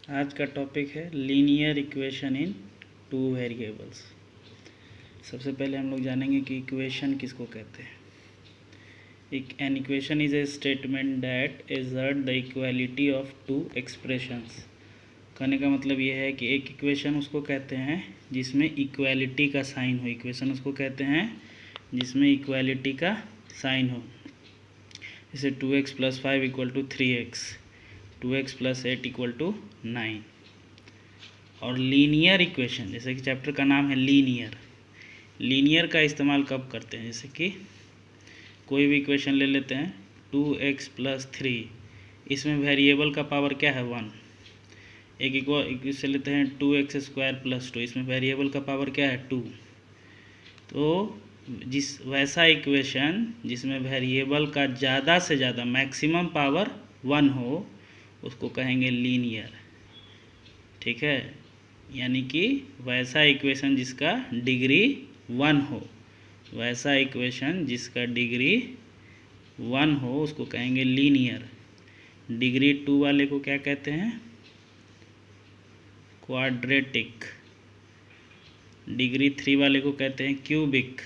आज का टॉपिक है linear equation in two variables. सबसे पहले हम लोग जानेंगे कि इक्वेशन किसको कहते हैं। An equation is a statement that assert the equality of two expressions. कहने का मतलब ये है कि एक इक्वेशन उसको कहते हैं जिसमें इक्वालिटी का साइन हो। इक्वेशन उसको कहते हैं जिसमें इक्वालिटी का साइन हो। जैसे 2x + 5 = 3x, 2x + 8 = 9। और लीनियर इक्वेशन, जैसे कि चैप्टर का नाम है लीनियर का इस्तेमाल कब करते हैं। जैसे कि कोई भी इक्वेशन ले लेते हैं 2x + 3, इसमें वेरिएबल का पावर क्या है 1। एक से लेते हैं 2x² + 2, इसमें वेरिएबल का पावर क्या है 2। तो वैसा इक्वेशन जिसमें वेरिएबल का ज़्यादा से ज़्यादा मैक्सिमम पावर 1 हो उसको कहेंगे लीनियर। ठीक है, यानी कि वैसा इक्वेशन जिसका डिग्री 1 हो, वैसा इक्वेशन जिसका डिग्री 1 हो उसको कहेंगे लीनियर। डिग्री 2 वाले को क्या कहते हैं, क्वाड्रेटिक। डिग्री 3 वाले को कहते हैं क्यूबिक।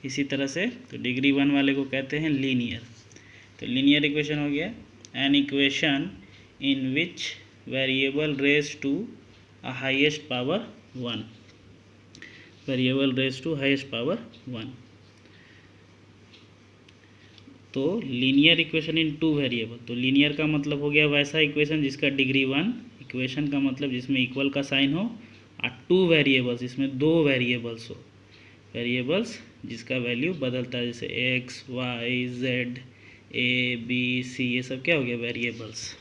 इसी तरह से तो डिग्री 1 वाले को कहते हैं लीनियर। तो लीनियर इक्वेशन हो गया an equation in which variable raise to highest power 1। Variable raise to highest power 1। तो linear equation in two variable, तो लीनियर का मतलब हो गया वैसा इक्वेशन जिसका डिग्री 1। इक्वेशन का मतलब जिसमें इक्वल का साइन हो, और टू वेरिएबल्स, इसमें दो वेरिएबल्स हो। वेरिएबल्स जिसका वैल्यू बदलता है, जैसे एक्स, वाई, जेड, ए, बी, सी, ये सब क्या हो गया वेरिएबल्स।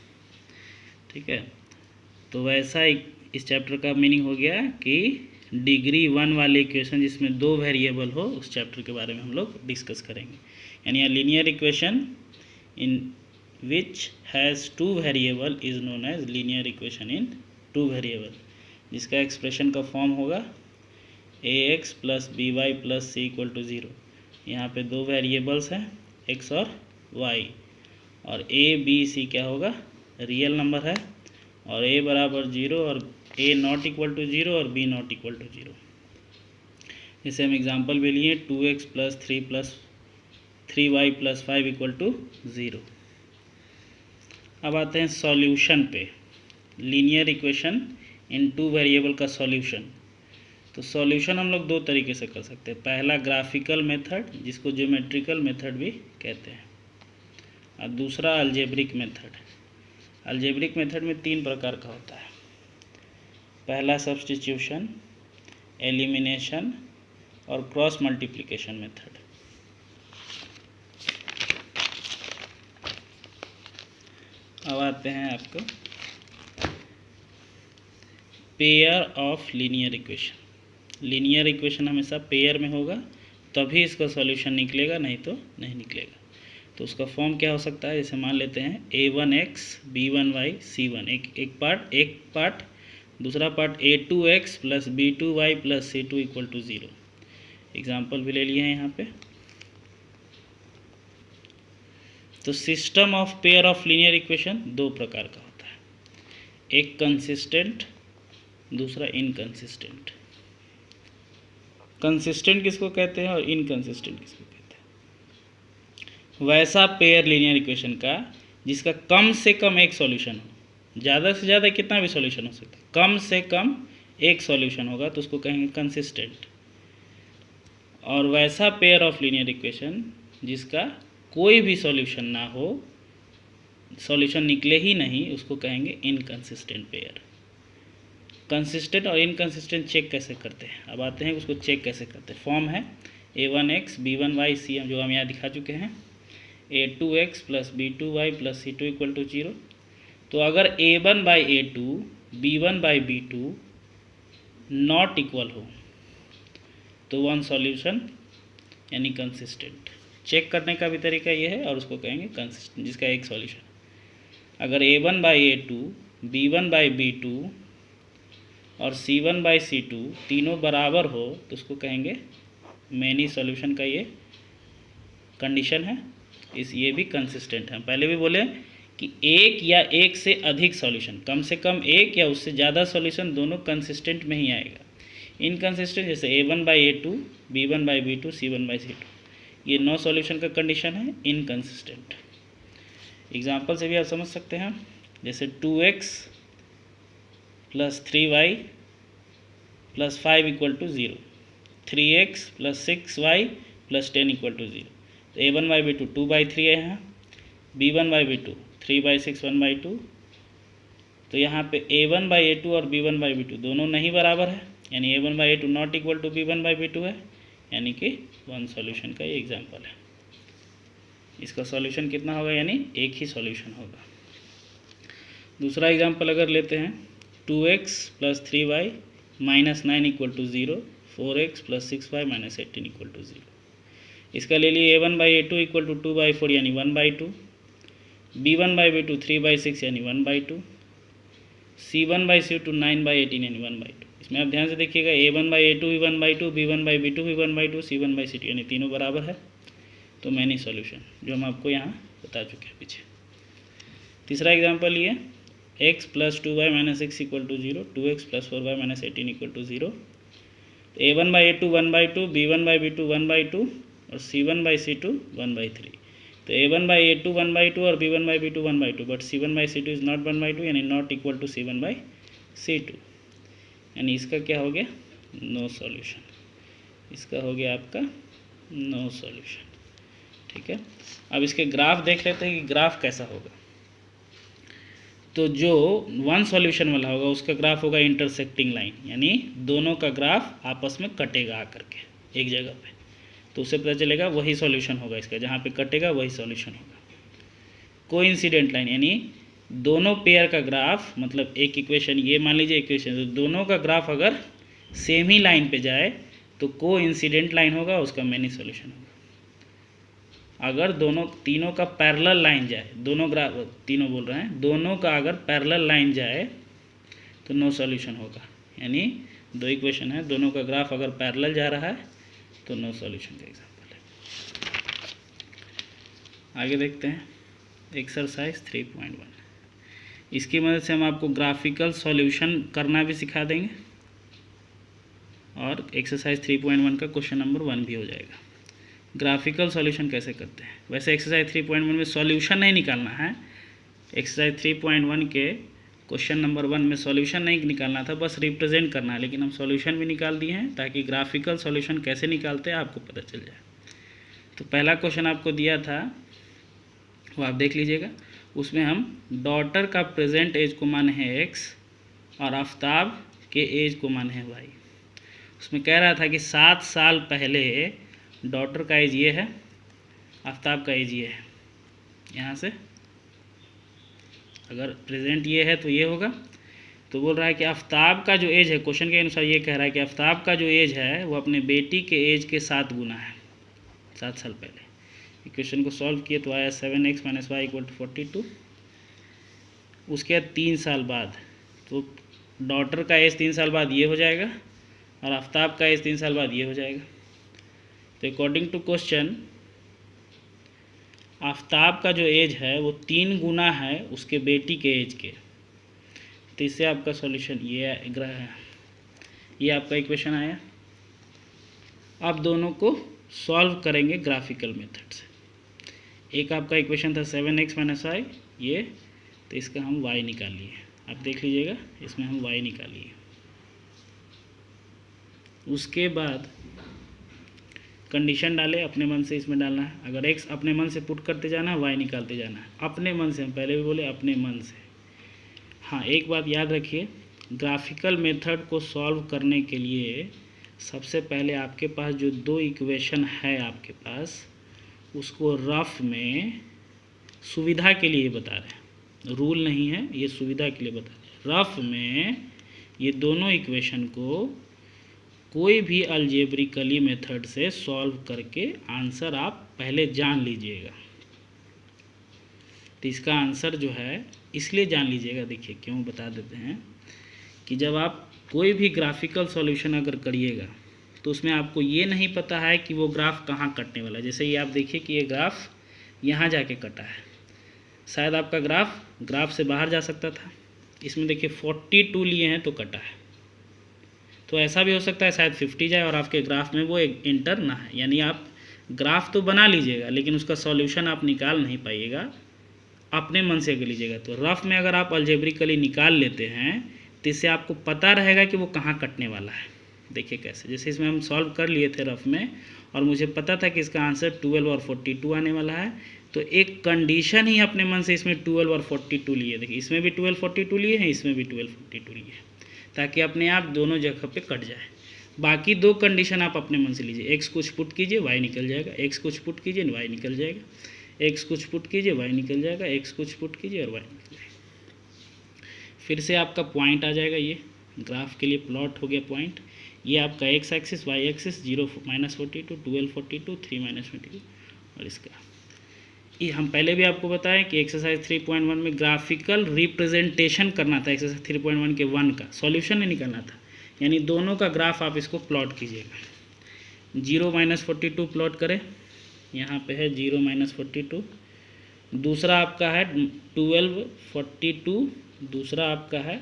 ठीक है, तो वैसा इस चैप्टर का मीनिंग हो गया कि डिग्री 1 वाले इक्वेशन जिसमें दो वेरिएबल हो, उस चैप्टर के बारे में हम लोग डिस्कस करेंगे। यानी linear equation in which has two variable is known as linear equation in two variable, जिसका एक्सप्रेशन का फॉर्म होगा ax + by + c = 0। यहाँ पे दो वेरिएबल्स हैं x और y, और a b c क्या होगा, रियल नंबर है, और a = 0 और a ≠ 0 और b ≠ 0। जैसे हम एग्जांपल भी लिए 2x + 3 + 3y + 5 = 0। अब आते हैं सॉल्यूशन पे। Linear equation in two variable का सॉल्यूशन। तो सॉल्यूशन हम लोग दो तरीके से कर सकते हैं। पहला ग्राफिकल मेथड, जिसको ज्योमेट्रिकल मेथड भी कहते हैं, और दूसरा अलजेब्रिक मेथड। अलजेब्रिक मेथड में 3 प्रकार का होता है। पहला सब्स्टिट्यूशन, एलिमिनेशन और क्रॉस मल्टीप्लिकेशन मेथड। अब आते हैं आपको pair of linear equation. Linear equation हमेशा पेयर में होगा तभी इसका सॉल्यूशन निकलेगा, नहीं तो नहीं निकलेगा। तो उसका फॉर्म क्या हो सकता है, जैसे मान लेते हैं a1x b1y c1, एक पार्ट, दूसरा part a2x + b2y + c2 = 0। Example भी ले लिए हैं यहाँ पे। तो system of pair of linear equation दो प्रकार का होता है, एक कंसिस्टेंट, दूसरा इनकंसिस्टेंट। कंसिस्टेंट किसको कहते हैं और इनकंसिस्टेंट किसको कहते हैं, वैसा पेयर लीनियर इक्वेशन का जिसका कम से कम एक सॉल्यूशन हो। ज़्यादा से ज़्यादा कितना भी सॉल्यूशन हो सकता है, कम से कम एक सॉल्यूशन होगा तो उसको कहेंगे कंसिस्टेंट। और वैसा पेयर ऑफ लीनियर इक्वेशन जिसका कोई भी सॉल्यूशन ना हो, सॉल्यूशन निकले ही नहीं, उसको कहेंगे इनकंसिस्टेंट पेयर। कंसिस्टेंट और इनकंसिस्टेंट चेक कैसे करते हैं, अब आते हैं उसको चेक कैसे करते हैं। फॉर्म है a1x b1y c, जो हम यहाँ दिखा चुके हैं, a2x + b2y + c2 = 0। तो अगर a1/a2 b1/b2 नॉट इक्वल हो तो वन सॉल्यूशन यानी कंसिस्टेंट। चेक करने का भी तरीका ये है, और उसको कहेंगे कंसिस्टेंट जिसका एक सॉल्यूशन। अगर a1/a2 b1/b2 और c1/c2 तीनों बराबर हो तो उसको कहेंगे मैनी सॉल्यूशन का ये कंडीशन है, ये भी कंसिस्टेंट है। पहले भी बोले कि एक या एक से अधिक सॉल्यूशन, कम से कम एक या उससे ज़्यादा सॉल्यूशन दोनों कंसिस्टेंट में ही आएगा। इनकंसिस्टेंट जैसे A1/A2, B1/B2, C1/C2, ये नो सॉल्यूशन का कंडीशन है इनकंसिस्टेंट। एग्जाम्पल से भी आप समझ सकते हैं, जैसे 2x + 3y + 5 = 0, 3x + 6y + 10 = 0। तो A1/B2 2/3 है यहाँ, B1/B2 3/6 1/2। तो यहाँ पे A1/A2 और B1/B2 दोनों नहीं बराबर है, यानी A1/A2 not equal to B1/B2 है, यानी कि वन सॉल्यूशन का ये एग्जाम्पल है। इसका सॉल्यूशन कितना होगा, यानी एक ही सॉल्यूशन होगा। दूसरा एग्जाम्पल अगर लेते हैं, 2x + 3y - 9 = 0, 4x + 6y - 18 = 0। इसका ले लिए A1/A2 = 2/4 यानी 1/2, B1/B2 3/6 यानी 1/2, C1/C2 9/18 यानी 1/2। इसमें आप ध्यान से देखिएगा, A1/A2 भी 1/2, B1/B2 भी 1/2, C1/C2 यानी तीनों बराबर है। तो मैनी सॉल्यूशन जो हम आपको यहाँ बता चुके हैं पीछे। तीसरा एग्जाम्पल ये, x + 2y - 6 = 0, 2x + 4y - 18 = 0। A1/A2 1/2, B1/B2 1/2 और C1/C2 1/3। तो A1/A2 1/2 और B1/B2 1/2, but C1/C2 is not 1/2, यानी नॉट इक्वल टू C1/C2, यानी इसका क्या हो गया, नो सॉल्यूशन। इसका हो गया आपका नो सॉल्यूशन। ठीक है, अब इसके ग्राफ देख लेते हैं कि ग्राफ कैसा होगा। तो जो वन सॉल्यूशन वाला होगा उसका ग्राफ होगा इंटरसेक्टिंग लाइन, यानी दोनों का ग्राफ आपस में कटेगा आकर के एक जगह पे, तो उससे पता चलेगा वही सॉल्यूशन होगा इसका, जहाँ पे कटेगा वही सॉल्यूशन होगा। कोइंसिडेंट लाइन, यानी दोनों पेयर का ग्राफ, मतलब एक इक्वेशन ये मान लीजिए इक्वेशन, तो दोनों का ग्राफ अगर सेम ही लाइन पे जाए तो कोइंसिडेंट लाइन होगा, उसका मैनी सॉल्यूशन होगा। अगर तीनों का पैरेलल लाइन जाए, दोनों ग्राफ, तीनों बोल रहे हैं, दोनों का अगर पैरेलल लाइन जाए तो नो सॉल्यूशन होगा, यानी दो इक्वेशन है, दोनों का ग्राफ अगर पैरेलल जा रहा है तो नो सॉल्यूशन का एग्जांपल है। आगे देखते हैं एक्सरसाइज 3.1। इसकी मदद से हम आपको ग्राफिकल सॉल्यूशन करना भी सिखा देंगे और एक्सरसाइज 3.1 का क्वेश्चन नंबर 1 भी हो जाएगा। ग्राफिकल सॉल्यूशन कैसे करते हैं, वैसे एक्सरसाइज 3.1 में सॉल्यूशन नहीं निकालना है, एक्सरसाइज 3.1 के क्वेश्चन नंबर 1 में सॉल्यूशन नहीं निकालना था, बस रिप्रेजेंट करना है, लेकिन हम सॉल्यूशन भी निकाल दिए हैं ताकि ग्राफिकल सॉल्यूशन कैसे निकालते हैं आपको पता चल जाए। तो पहला क्वेश्चन आपको दिया था वो आप देख लीजिएगा, उसमें हम डॉटर का प्रेजेंट एज को मान है x और आफ्ताब के एज को मान है y। उसमें कह रहा था कि 7 साल पहले डॉटर का एज ये है, आफ्ताब का एज ये है। यहाँ से अगर प्रेजेंट ये है तो ये होगा, तो बोल रहा है कि आफ्ताब का जो एज है, क्वेश्चन के अनुसार ये कह रहा है कि आफ्ताब का जो एज है वो अपने बेटी के एज के 7 गुना है, 7 साल पहले। इक्वेशन को सॉल्व किए तो आया 7x - y = 42। उसके बाद 3 साल बाद, तो डॉटर का एज 3 साल बाद ये हो जाएगा और आफ्ताब का एज 3 साल बाद ये हो जाएगा। तो अकॉर्डिंग टू क्वेश्चन आफ्ताब का जो एज है वो 3 गुना है उसके बेटी के एज के, तो इससे आपका सॉल्यूशन ये है, ये आपका इक्वेशन आया। अब दोनों को सॉल्व करेंगे ग्राफिकल मेथड से। एक आपका इक्वेशन था 7x - y, ये, तो इसका हम y निकाल लिए, आप देख लीजिएगा इसमें हम y निकालिए। उसके बाद कंडीशन डाले, अपने मन से इसमें डालना है, अगर x अपने मन से पुट करते जाना है, y निकालते जाना है, अपने मन से, हम पहले भी बोले अपने मन से। हाँ, एक बात याद रखिए, ग्राफिकल मेथड को सॉल्व करने के लिए सबसे पहले आपके पास जो 2 इक्वेशन है आपके पास, उसको रफ में, सुविधा के लिए बता रहे हैं, रूल नहीं है, ये सुविधा के लिए बता रहे हैं, रफ में ये दोनों इक्वेशन को कोई भी अलजेब्रिकली मेथड से सॉल्व करके आंसर आप पहले जान लीजिएगा। तो इसका आंसर जो है इसलिए जान लीजिएगा, देखिए क्यों बता देते हैं कि जब आप कोई भी ग्राफिकल सॉल्यूशन अगर करिएगा तो उसमें आपको ये नहीं पता है कि वो ग्राफ कहाँ कटने वाला है। जैसे ये आप देखिए कि ये ग्राफ यहाँ जाके कटा है, शायद आपका ग्राफ से बाहर जा सकता था। इसमें देखिए 42 लिए हैं तो कटा है। तो ऐसा भी हो सकता है शायद 50 जाए और आपके ग्राफ में वो इंटर ना है, यानी आप ग्राफ तो बना लीजिएगा लेकिन उसका सॉल्यूशन आप निकाल नहीं पाइएगा, अपने मन से कर लीजिएगा। तो रफ में अगर आप अलजेब्रिकली निकाल लेते हैं तो इससे आपको पता रहेगा कि वो कहाँ कटने वाला है। देखिए कैसे, जैसे इसमें हम सॉल्व कर लिए थे रफ में और मुझे पता था कि इसका आंसर 12 और 42 आने वाला है, तो एक कंडीशन ही अपने मन से इसमें 12 और 42 लिए। देखिए इसमें भी 12 42 लिए हैं, इसमें भी 12 42 लिए हैं, ताकि अपने आप दोनों जगह पे कट जाए। बाकी दो कंडीशन आप अपने मन से लीजिए, एक्स कुछ पुट कीजिए वाई निकल जाएगा, एक्स कुछ पुट कीजिए वाई निकल जाएगा, एक्स कुछ पुट कीजिए वाई निकल जाएगा, एक्स कुछ पुट कीजिए और वाई निकल जाएगा। फिर से आपका पॉइंट आ जाएगा, ये ग्राफ के लिए प्लॉट हो गया पॉइंट। ये आपका एक्स एक्सिस, वाई एक्सिस 0 -42, 12 42, 3 -22 और इसका ये हम पहले भी आपको बताएं कि एक्सरसाइज 3.1 में ग्राफिकल रिप्रेजेंटेशन करना था। एक्सरसाइज 3.1 के 1 का सॉल्यूशन नहीं निकालना था, यानी दोनों का ग्राफ आप इसको प्लॉट कीजिएगा। 0 -42 प्लॉट करें, यहाँ पे है 0 -42। दूसरा आपका है 12 42, दूसरा आपका है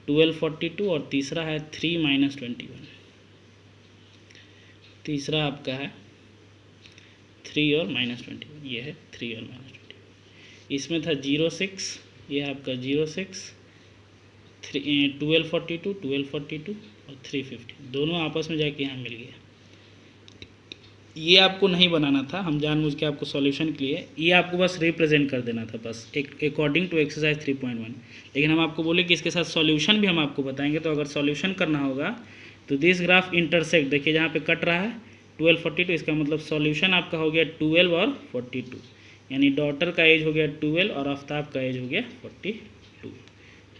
12 42 और तीसरा है 3 -21। तीसरा आपका है 3 और -21, ये है 3 और -21। इसमें था 0 6, ये है आपका 0 6, 12 42, 12 42 और 350, दोनों आपस में जाके यहाँ मिल गया। ये आपको नहीं बनाना था, हम जानबूझ के आपको सॉल्यूशन के लिए ये आपको बस रिप्रेजेंट कर देना था बस अकॉर्डिंग टू एक्सरसाइज 3.1। लेकिन हम आपको बोले कि इसके साथ सॉल्यूशन भी हम आपको बताएंगे। तो अगर सॉल्यूशन करना होगा तो दिस ग्राफ इंटरसेक्ट, देखिए जहाँ पे कट रहा है 12 42, इसका मतलब सॉल्यूशन आपका हो गया 12 और 42, यानी डॉटर का एज हो गया 12 और आफ्ताब का एज हो गया 42।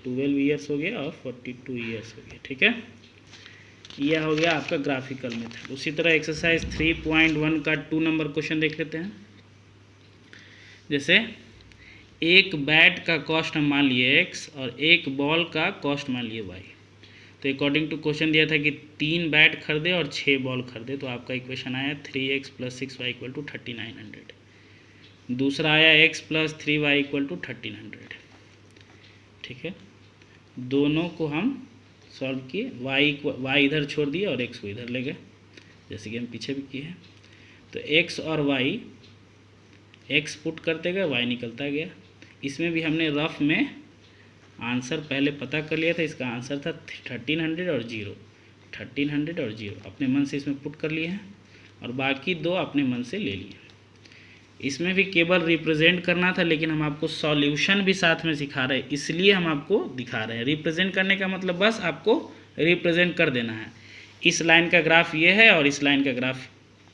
12 ईयर्स हो गया और 42 ईयर्स हो गया। ठीक है, यह हो गया आपका ग्राफिकल मेथड। उसी तरह एक्सरसाइज 3.1 का 2 नंबर क्वेश्चन देख लेते हैं। जैसे एक बैट का कॉस्ट हम मान लिए x और एक बॉल का कॉस्ट मान लिए y। तो अकॉर्डिंग टू क्वेश्चन दिया था कि 3 बैट खरीदे और 6 बॉल खरीदे, तो आपका इक्वेशन आया 3x + 6y = 3900। दूसरा आया x + 3y = 1300। ठीक है, दोनों को हम सॉल्व किए, y इधर छोड़ दिए और x को इधर ले गए, जैसे कि हम पीछे भी किए हैं। तो x और y, x पुट करते गए y निकलता गया। इसमें भी हमने रफ में आंसर पहले पता कर लिया था, इसका आंसर था 1300 और 0, 1300 और 0 अपने मन से इसमें पुट कर लिए हैं और बाकी दो अपने मन से ले लिए। इसमें भी केवल रिप्रेजेंट करना था, लेकिन हम आपको सॉल्यूशन भी साथ में सिखा रहे हैं, इसलिए हम आपको दिखा रहे हैं। रिप्रेजेंट करने का मतलब बस आपको रिप्रेजेंट कर देना है। इस लाइन का ग्राफ ये है और इस लाइन का ग्राफ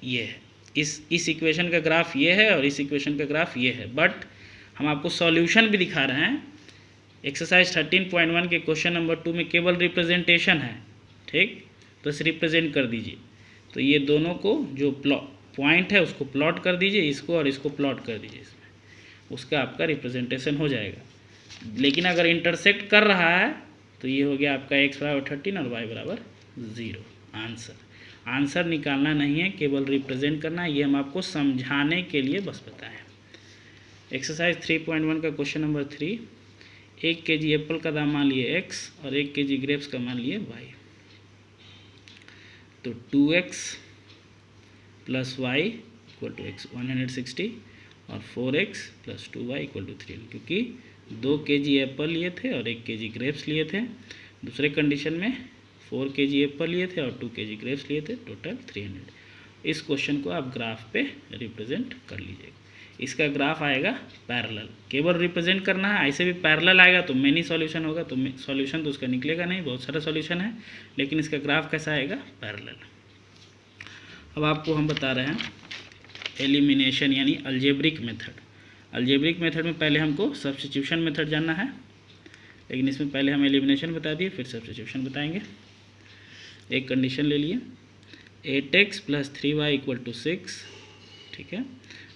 ये है, इस इक्वेशन का ग्राफ ये है और इस इक्वेशन का ग्राफ ये है, बट हम आपको सॉल्यूशन भी दिखा रहे हैं। एक्सरसाइज 13.1 के क्वेश्चन नंबर 2 में केवल रिप्रेजेंटेशन है। ठीक, तो इसे रिप्रेजेंट कर दीजिए। तो ये दोनों को जो पॉइंट है उसको प्लॉट कर दीजिए, इसको और इसको प्लॉट कर दीजिए, इसमें उसका आपका रिप्रेजेंटेशन हो जाएगा। लेकिन अगर इंटरसेक्ट कर रहा है तो ये हो गया आपका x = 13 और y = 0। आंसर निकालना नहीं है, केवल रिप्रेजेंट करना है। ये हम आपको समझाने के लिए बस बताएं। एक्सरसाइज 3.1 का क्वेश्चन नंबर 3, 1 kg एप्पल का दाम मान लिए x और 1 kg ग्रेप्स का मान लिए y। तो 2x + y = x 160 और 4x + 2y = 3, क्योंकि 2 kg एप्पल लिए थे और 1 kg ग्रेप्स लिए थे। दूसरे कंडीशन में 4 kg एप्पल लिए थे और 2 kg ग्रेप्स लिए थे, टोटल 300। इस क्वेश्चन को आप ग्राफ पे रिप्रेजेंट कर लीजिएगा। इसका ग्राफ आएगा पैरेलल, केवल रिप्रेजेंट करना है। ऐसे भी पैरेलल आएगा तो मेनी सॉल्यूशन होगा, तो सॉल्यूशन तो उसका निकलेगा नहीं, बहुत सारा सॉल्यूशन है, लेकिन इसका ग्राफ कैसा आएगा, पैरेलल। अब आपको हम बता रहे हैं एलिमिनेशन यानी अलजेब्रिक मेथड। अलजेब्रिक मेथड में पहले हमको सब्स्टिट्यूशन मेथड जानना है, लेकिन इसमें पहले हम एलिमिनेशन बता दिए, फिर सब्स्टिट्यूशन बताएंगे। एक कंडीशन ले लिए, 8x + 3y = 6, ठीक है,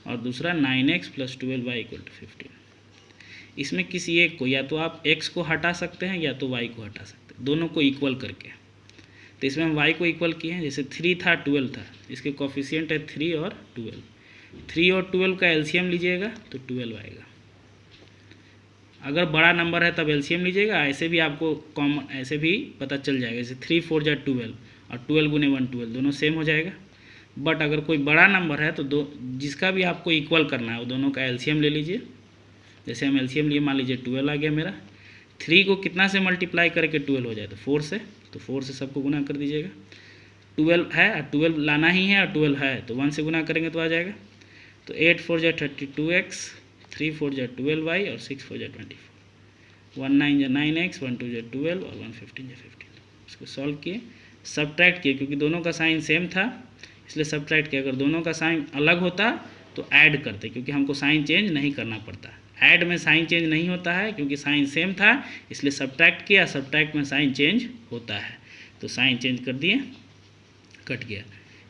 और दूसरा 9x + 12y = 15। इसमें किसी एक को, या तो आप x को हटा सकते हैं या तो y को हटा सकते हैं, दोनों को इक्वल करके। तो इसमें हम y को इक्वल किए हैं, जैसे 3 था 12 था, इसके कोफिशिएंट है 3 और 12। 3 और 12 का एलसीएम लीजिएगा तो 12 आएगा। अगर बड़ा नंबर है तब एलसीएम लीजिएगा, ऐसे भी आपको कॉमन ऐसे भी पता चल जाएगा, जैसे 3 4 जा 12 और 12 गुने 1 12 दोनों सेम हो जाएगा। बट अगर कोई बड़ा नंबर है तो जिसका भी आपको इक्वल करना है वो दोनों का एलसीएम ले लीजिए। जैसे हम एलसीएम लिए, मान लीजिए 12 आ गया मेरा, 3 को कितना से मल्टीप्लाई करके 12 हो जाए तो 4 से, तो 4 से सबको गुना कर दीजिएगा। 12 है और 12 लाना ही है और 12 है तो 1 से गुना करेंगे तो आ जाएगा। तो 8 4 जा 32x, 3 4 जा 12y और 6 4 जा 24, 1 9 जा 9x, 1 2 जा 12 और 1 15 जा 15। इसको सॉल्व किए, सब्ट्रैक्ट किए, क्योंकि दोनों का साइन सेम था इसलिए सब्ट्रैक्ट किया। अगर दोनों का साइन अलग होता तो ऐड करते, क्योंकि हमको साइन चेंज नहीं करना पड़ता। ऐड में साइन चेंज नहीं होता है क्योंकि साइन सेम था, इसलिए सब्ट्रैक्ट किया, सब्ट्रैक्ट में साइन चेंज होता है तो साइन चेंज कर दिए, कट गया।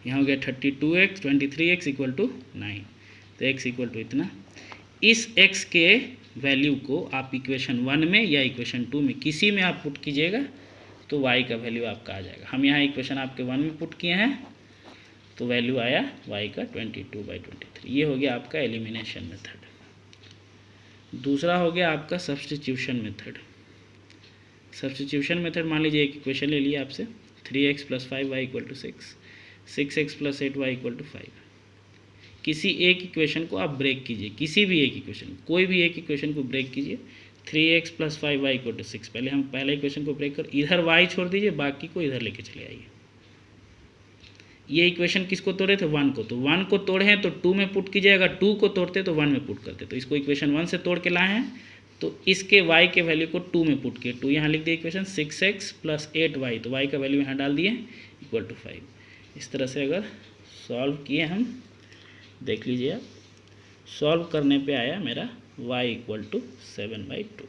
यहाँ हो गया 32x 23x इक्वल टू 9, तो x इक्वल टू इतना। इस x के वैल्यू को आप इक्वेशन 1 में या इक्वेशन 2 में किसी में आप पुट कीजिएगा तो y का वैल्यू आपका आ जाएगा। हम यहाँ इक्वेशन आपके 1 में पुट किए हैं तो वैल्यू आया y का 22/23। ये हो गया आपका एलिमिनेशन मेथड। दूसरा हो गया आपका सब्स्टिट्यूशन मेथड। सब्स्टिट्यूशन मेथड, मान लीजिए एक इक्वेशन ले लिया आपसे 3x + 5y = 6, 6x + 8y = 5। किसी एक इक्वेशन को आप ब्रेक कीजिए, किसी भी एक इक्वेशन, कोई भी एक इक्वेशन को ब्रेक कीजिए। 3x + 5y = 6, पहले हम पहले इक्वेशन को ब्रेक कर इधर y छोड़ दीजिए, बाकी को इधर लेके चले आइए। ये इक्वेशन किसको तोड़े थे? 1 को, तो 1 को तोड़े हैं तो 2 में पुट कीजिए, अगर 2 को तोड़ते तो 1 में पुट करते। तो इसको इक्वेशन 1 से तोड़ के लाए हैं तो इसके y के वैल्यू को 2 में पुट किए। 2 यहाँ लिख दिए इक्वेशन, 6x + 8y, तो y का वैल्यू यहाँ डाल दिए = 5। इस तरह से अगर सॉल्व किए हम, देख लीजिए आप, सॉल्व करने पे आया मेरा y = 7/2।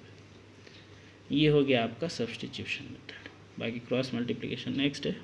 ये हो गया आपका सब्स्टिट्यूशन मेथड। बाकी क्रॉस मल्टीप्लिकेशन नेक्स्ट है।